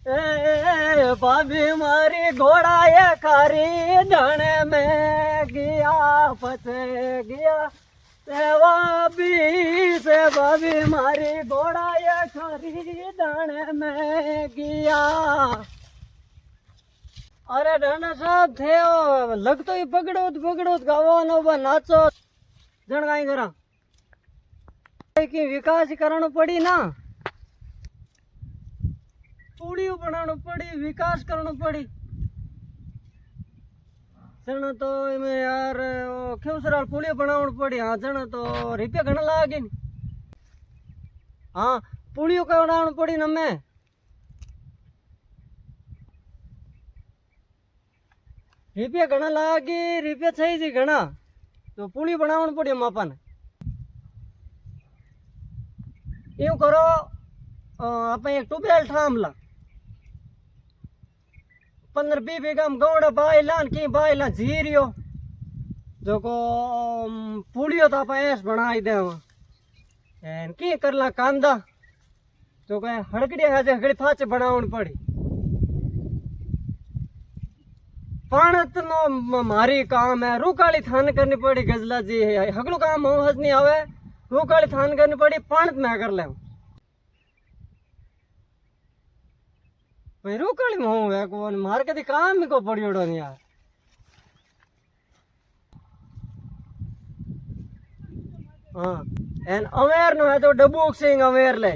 ए भाभी मारी घोड़ा ये खारी जाने में गया फंसे गया से भाभी मारी घोड़ा ये खारी जाने में गया। अरे डाना साहब थे लगतो ही पगड़ो गावानो बा नाचो जण काई करा की विकास करनो पड़ी ना पूड़ी बनानो पड़ी विकास करनो पड़ी जण तो इमे यार क्यों सर पूड़ी बनावण पड़ी। हाँ जण तो रुपया घना लागे हाँ पूड़ी बनावण पड़ी न मैं रुपया घना लागे रुपया થઈ जी घना तो पूड़ी बनावण पड़ी मापन એવું કરો આપણે એક ટ્યુબવેલ ઠામલા 15-20 बीघा में गौड़ बायला की बायला झीरियो जो को पूड़ियो तो आप ऐस बनाई दे की करला कांदा जो को हड़कड़ी है हड़कड़ी फाच बनावण पड़ी पाणत नो मारी काम है रूकाली थान करनी पड़ी गजला जी हगलू काम हज नहीं आवे रूकाली थान करनी पड़ी पाणत में कर ले भाई रूकाली में हूँ है कौन मार कदी काम ही को पड़ी उड़ो नहीं यार। हाँ एन अवेर नो है तो डबूक सिंह अवेर ले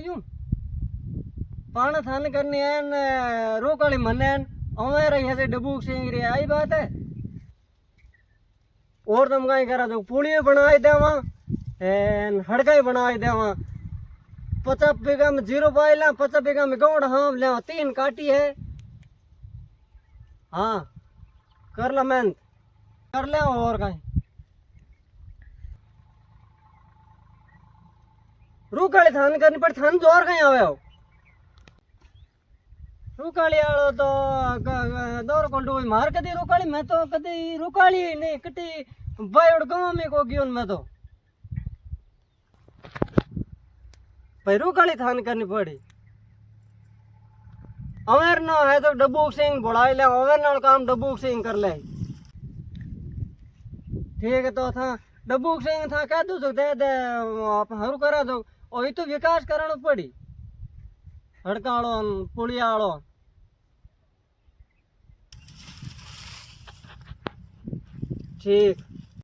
यूं पाण थान करनी है रोकाली मने अवेर ही है डबूक सिंह रे आई बात है। और तुम कहीं करा तो पुलियो बनाई देवा एन हड़काई बनाई देवा 50 बीघा में जीरो बाइला 50 बीघा में गौड़ हाँ ले 3 काटी है। हाँ कर ला मेहनत कर ले और कहीं रूकाली थान करनी पड़ी थान जोर कहीं आवे हो रूकाली आलो तो दौर को डूबी मार कदी रूकाली मैं तो कदी रूकाली नहीं कटी बायोड़ गांव में को गयो मैं तो भाई रूकाली थान करनी पड़ी अवेर नो है तो डबूक सिंह बुलाई ले अवेर नाल काम डबूक सिंह कर ले ठीक है तो था डबूक सिंह था कह दू दे दे आप हरू करा दो और तो विकास करनो पड़ी हड़काड़ो पुलियाड़ो ठीक।